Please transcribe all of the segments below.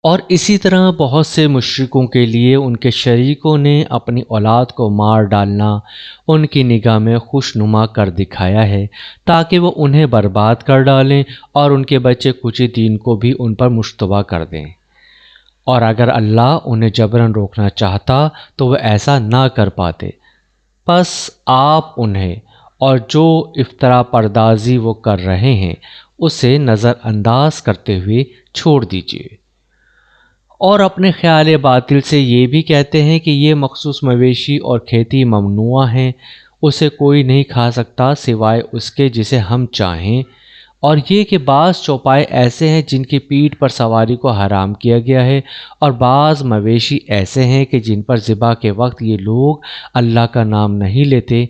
اور اسی طرح بہت سے مشرکوں کے لیے ان کے شریکوں نے اپنی اولاد کو مار ڈالنا ان کی نگاہ میں خوشنما کر دکھایا ہے تاکہ وہ انہیں برباد کر ڈالیں اور ان کے بچے کچھ دین کو بھی ان پر مشتبہ کر دیں۔ اور اگر اللہ انہیں جبراً روکنا چاہتا تو وہ ایسا نہ کر پاتے۔ پس آپ انہیں اور جو افطرا پردازی وہ کر رہے ہیں اسے نظر انداز کرتے ہوئے چھوڑ دیجیے۔ اور اپنے خیال باطل سے یہ بھی کہتے ہیں کہ یہ مخصوص مویشی اور کھیتی ممنوع ہیں، اسے کوئی نہیں کھا سکتا سوائے اس کے جسے ہم چاہیں، اور یہ کہ بعض چوپائے ایسے ہیں جن کی پیٹھ پر سواری کو حرام کیا گیا ہے، اور بعض مویشی ایسے ہیں کہ جن پر ذبح کے وقت یہ لوگ اللہ کا نام نہیں لیتے،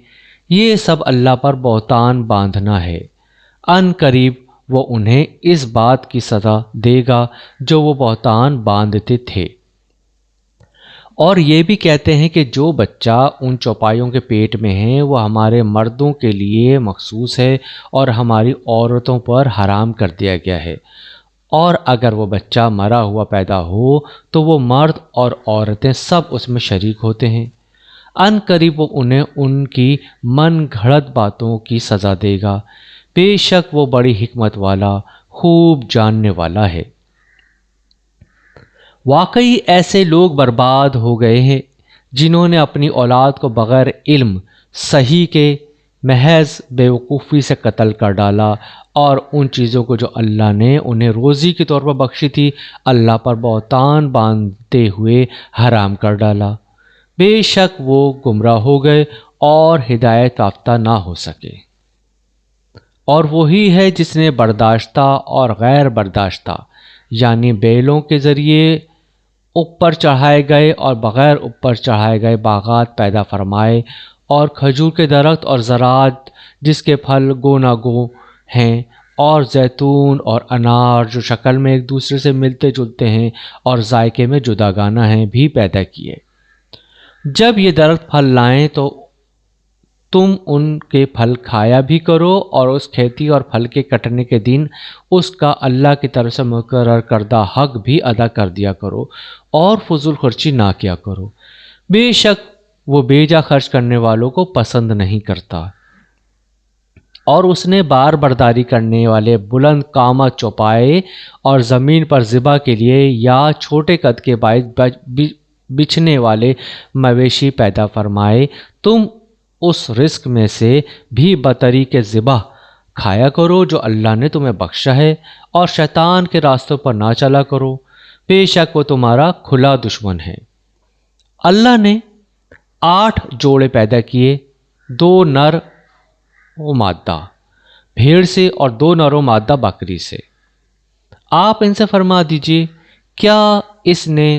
یہ سب اللہ پر بہتان باندھنا ہے۔ ان قریب وہ انہیں اس بات کی سزا دے گا جو وہ بہتان باندھتے تھے۔ اور یہ بھی کہتے ہیں کہ جو بچہ ان چوپایوں کے پیٹ میں ہے وہ ہمارے مردوں کے لیے مخصوص ہے اور ہماری عورتوں پر حرام کر دیا گیا ہے، اور اگر وہ بچہ مرا ہوا پیدا ہو تو وہ مرد اور عورتیں سب اس میں شریک ہوتے ہیں۔ ان قریب وہ انہیں ان کی من گھڑت باتوں کی سزا دے گا، بے شک وہ بڑی حکمت والا خوب جاننے والا ہے۔ واقعی ایسے لوگ برباد ہو گئے ہیں جنہوں نے اپنی اولاد کو بغیر علم صحیح کے محض بیوقوفی سے قتل کر ڈالا، اور ان چیزوں کو جو اللہ نے انہیں روزی کے طور پر بخشی تھی اللہ پر بہتان باندھتے ہوئے حرام کر ڈالا۔ بے شک وہ گمراہ ہو گئے اور ہدایت یافتہ نہ ہو سکے۔ اور وہی ہے جس نے برداشتہ اور غیر برداشتہ یعنی بیلوں کے ذریعے اوپر چڑھائے گئے اور بغیر اوپر چڑھائے گئے باغات پیدا فرمائے، اور کھجور کے درخت اور زراعت جس کے پھل گو نہ گو ہیں، اور زیتون اور انار جو شکل میں ایک دوسرے سے ملتے جلتے ہیں اور ذائقے میں جداگانہ ہیں بھی پیدا کیے۔ جب یہ درخت پھل لائیں تو تم ان کے پھل کھایا بھی کرو، اور اس کھیتی اور پھل کے کٹنے کے دن اس کا اللہ کی طرف سے مقرر کردہ حق بھی ادا کر دیا کرو، اور فضول خرچی نہ کیا کرو، بے شک وہ بیجا خرچ کرنے والوں کو پسند نہیں کرتا۔ اور اس نے بار برداری کرنے والے بلند قامت چوپائے اور زمین پر ذبح کے لیے یا چھوٹے قد کے باعث بچھنے والے مویشی پیدا فرمائے، تم اس رزق میں سے بھی بطریق ذبح کھایا کرو جو اللہ نے تمہیں بخشا ہے، اور شیطان کے راستوں پر نہ چلا کرو، بے شک وہ تمہارا کھلا دشمن ہے۔ اللہ نے 8 جوڑے پیدا کیے، 2 نر و مادہ بھیڑ سے اور 2 نر و مادہ بکری سے۔ آپ ان سے فرما دیجئے، کیا اس نے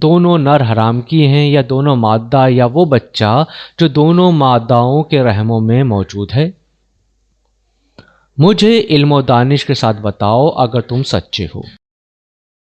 دونوں نر حرام کیے ہیں یا دونوں مادہ یا وہ بچہ جو دونوں ماداؤں کے رحموں میں موجود ہے؟ مجھے علم و دانش کے ساتھ بتاؤ اگر تم سچے ہو۔